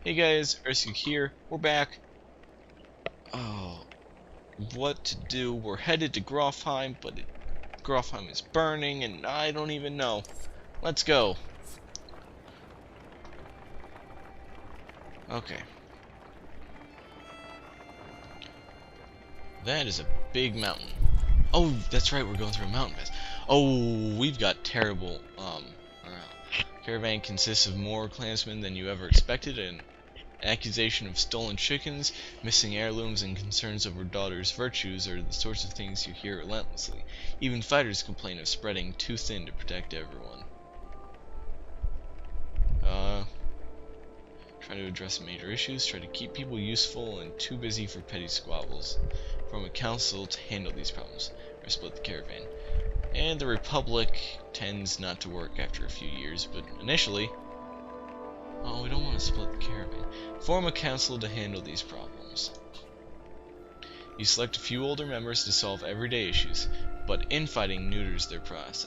Hey guys, Rescue here. We're back. Oh, what to do? We're headed to Grofheim, but Grofheim is burning, and I don't even know. Let's go. Okay. That is a big mountain. Oh, that's right, we're going through a mountain pass. Oh, we've got terrible, morale. Caravan consists of more clansmen than you ever expected, and accusation of stolen chickens, missing heirlooms, and concerns over daughters' virtues are the sorts of things you hear relentlessly. Even fighters complain of spreading too thin to protect everyone. Try to address major issues, try to keep people useful and too busy for petty squabbles. Form a council to handle these problems, or split the caravan. And the Republic tends not to work after a few years, but initially... Oh, we don't want to split the caravan. Form a council to handle these problems. You select a few older members to solve everyday issues, but infighting neuters their progress.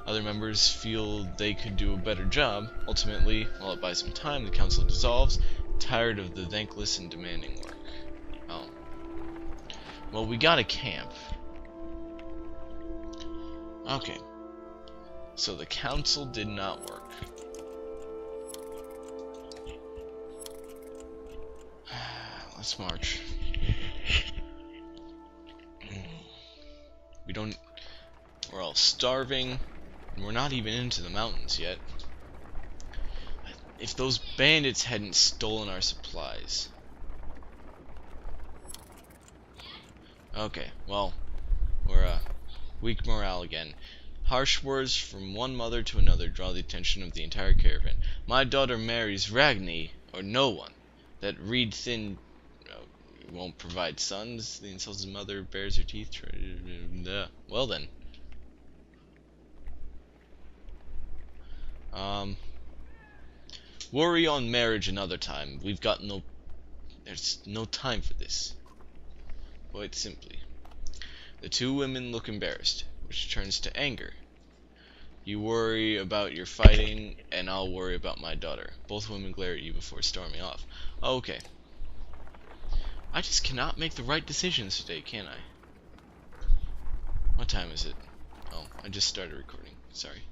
Other members feel they could do a better job. Ultimately, while it buys some time, the council dissolves, tired of the thankless and demanding work. Oh. Well, we got a camp. Okay. So the council did not work. Let's march. We're all starving, and we're not even into the mountains yet. If those bandits hadn't stolen our supplies. Okay, well, we're weak morale again. Harsh words from one mother to another draw the attention of the entire caravan. My daughter marries Ragni, or no one. That reed thin won't provide sons. The insulted mother bares her teeth. Well then. Worry on marriage another time. There's no time for this. Quite simply. The two women look embarrassed, which turns to anger. You worry about your fighting, and I'll worry about my daughter. Both women glare at you before storming off. Okay. I just cannot make the right decisions today, can I? What time is it? Oh, I just started recording. Sorry.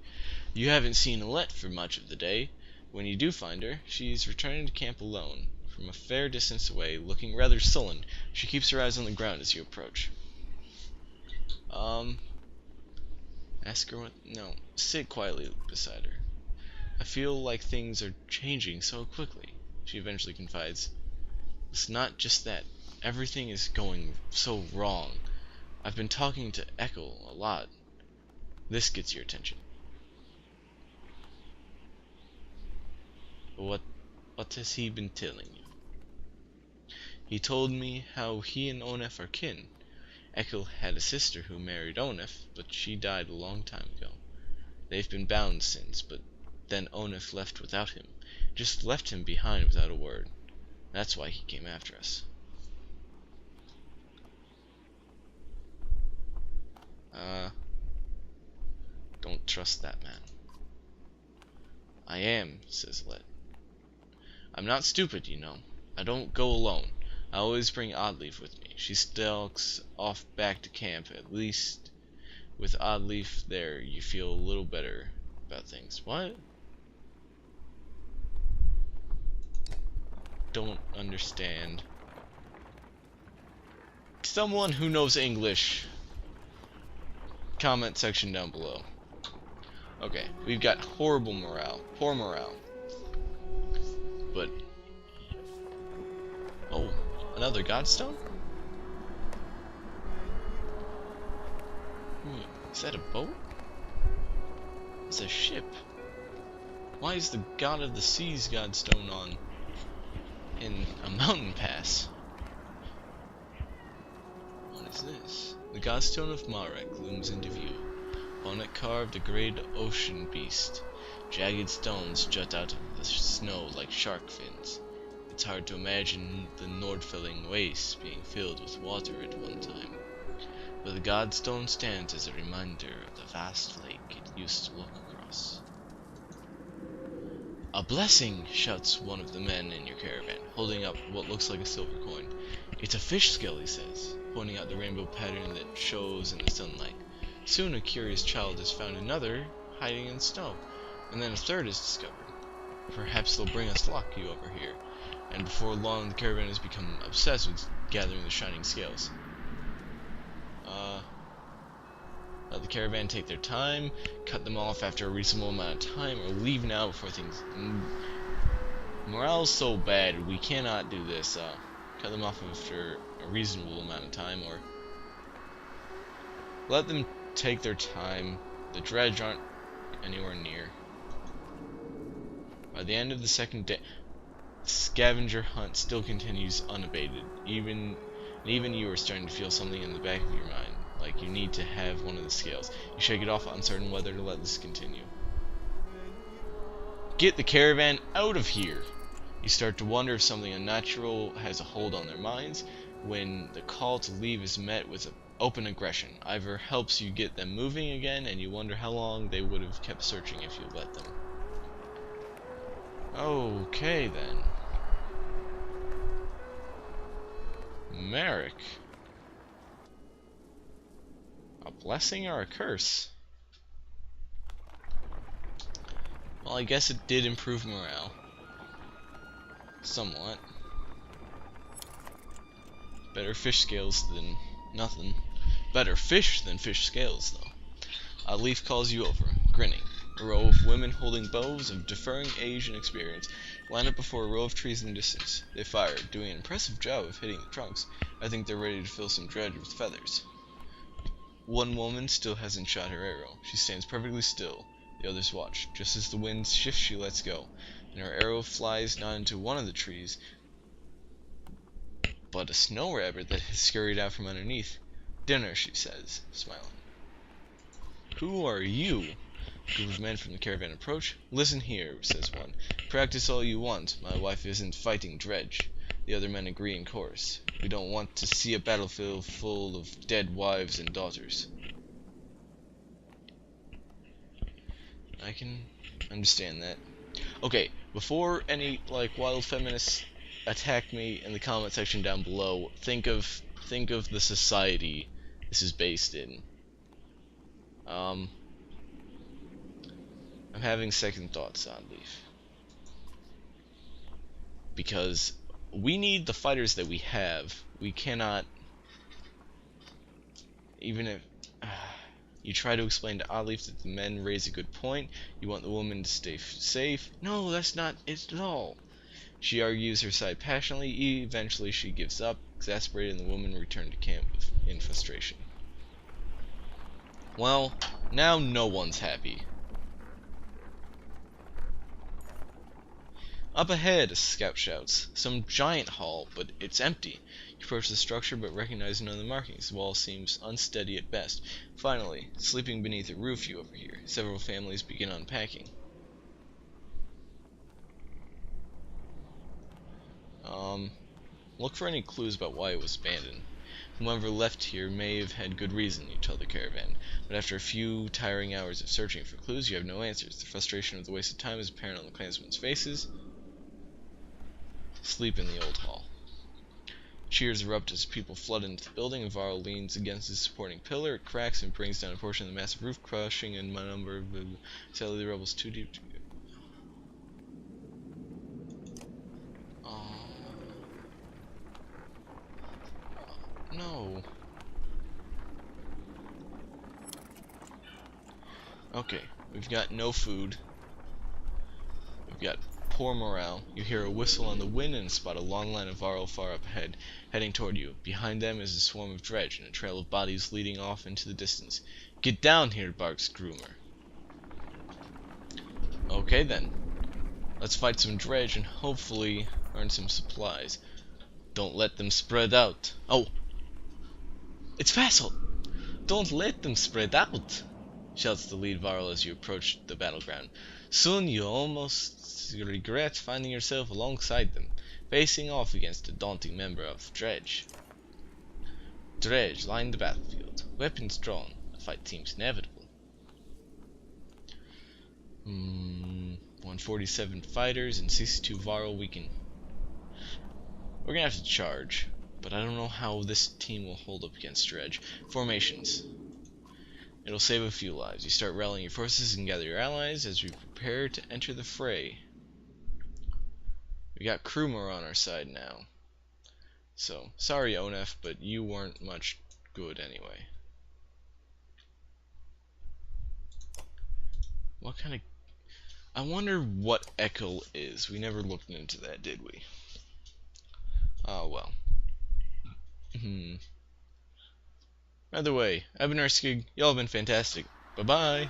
You haven't seen Alette for much of the day. When you do find her, she's returning to camp alone. From a fair distance away, looking rather sullen, she keeps her eyes on the ground as you approach. Ask her what... No, sit quietly beside her. I feel like things are changing so quickly, she eventually confides. It's not just that. Everything is going so wrong. I've been talking to Echo a lot. This gets your attention. What has he been telling you? He told me how he and Onef are kin. Echo had a sister who married Onef, but she died a long time ago. They've been bound since, but then Onef left without him. Just left him behind without a word. That's why he came after us. Don't trust that man. I am, says Let. I'm not stupid, you know. I don't go alone. I always bring Oddleaf with me. She stalks off back to camp. At least with Oddleaf there, you feel a little better about things. What? Don't understand. Someone who knows English, comment section down below. Okay, we've got horrible morale, poor morale. But oh, another godstone? Is that a boat? It's a ship. Why is the god of the seas godstone on in a mountain pass? What is this? The godstone of Marek looms into view. On it carved a great ocean beast. Jagged stones jut out of the snow like shark fins. It's hard to imagine the Nordfelling wastes being filled with water at one time. But the godstone stands as a reminder of the vast lake it used to look across. A blessing, shouts one of the men in your caravan, holding up what looks like a silver coin. It's a fish scale, he says, pointing out the rainbow pattern that shows in the sunlight. Soon a curious child has found another hiding in snow, and then a third is discovered. Perhaps they'll bring us luck, you overhear, and before long the caravan has become obsessed with gathering the shining scales. Let the caravan take their time, cut them off after a reasonable amount of time, or leave now before things... Morale's so bad, we cannot do this. Cut them off after a reasonable amount of time, or... Let them take their time. The dredge aren't anywhere near. By the end of the second day, the scavenger hunt still continues unabated. Even you are starting to feel something in the back of your mind, like you need to have one of the scales. You shake it off, uncertain whether to let this continue. Get the caravan out of here! You start to wonder if something unnatural has a hold on their minds, when the call to leave is met with open aggression. Ivor helps you get them moving again, and you wonder how long they would have kept searching if you let them. Okay then. Merrick. A blessing or a curse? Well, I guess it did improve morale. Somewhat. Better fish scales than nothing. Better fish than fish scales, though. A leaf calls you over, grinning. A row of women holding bows of differing age and experience line up before a row of trees in the distance. They fire, doing an impressive job of hitting the trunks. I think they're ready to fill some dredge with feathers. One woman still hasn't shot her arrow. She stands perfectly still. The others watch. Just as the wind shifts, she lets go, and her arrow flies not into one of the trees, but a snow rabbit that has scurried out from underneath. Dinner, she says, smiling. Who are you? A group of men from the caravan approach. Listen here, says one. Practice all you want. My wife isn't fighting dredge. The other men agree in chorus. We don't want to see a battlefield full of dead wives and daughters. I can understand that. Okay, before any wild feminists attack me in the comment section down below, think of the society this is based in. I'm having second thoughts on Leaf, because we need the fighters that we have. We cannot, even if you try to explain to Oddleaf that the men raise a good point, you want the woman to stay safe. No, that's not it at all. She argues her side passionately. Eventually she gives up, exasperated, and the women return to camp in frustration. Well, now no one's happy. Up ahead, a scout shouts. Some giant hall, but it's empty. You approach the structure but recognize none of the markings. The wall seems unsteady at best. Finally, sleeping beneath a roof you overhear. Several families begin unpacking. Look for any clues about why it was abandoned. Whoever left here may have had good reason, you tell the caravan, but after a few tiring hours of searching for clues, you have no answers. The frustration of the wasted time is apparent on the clansmen's faces. Sleep in the old hall. Cheers erupt as people flood into the building, and Varl leans against his supporting pillar. It cracks and brings down a portion of the massive roof, crushing a number of the rebels too deep to... No. Okay, we've got no food. We've got poor morale. You hear a whistle on the wind and spot a long line of Varl far up ahead, heading toward you. Behind them is a swarm of dredge and a trail of bodies leading off into the distance. Get down here, barks Groomer. Okay then. Let's fight some dredge and hopefully earn some supplies. Don't let them spread out. Oh! It's Vassal! Don't let them spread out! Shouts the lead Varl as you approach the battleground. Soon you'll almost regret finding yourself alongside them, facing off against a daunting member of Dredge. Dredge line the battlefield, weapons drawn. The fight seems inevitable. One 147 fighters and 62 Varl. We're gonna have to charge, but I don't know how this team will hold up against Dredge. Formations. It'll save a few lives. You start rallying your forces and gather your allies as we prepare to enter the fray. We got Krumer on our side now. So, sorry Onef, but you weren't much good anyway. What kind of... I wonder what Echo is. We never looked into that, did we? Oh well. Either way, I've been Erskig. Y'all have been fantastic. Bye-bye.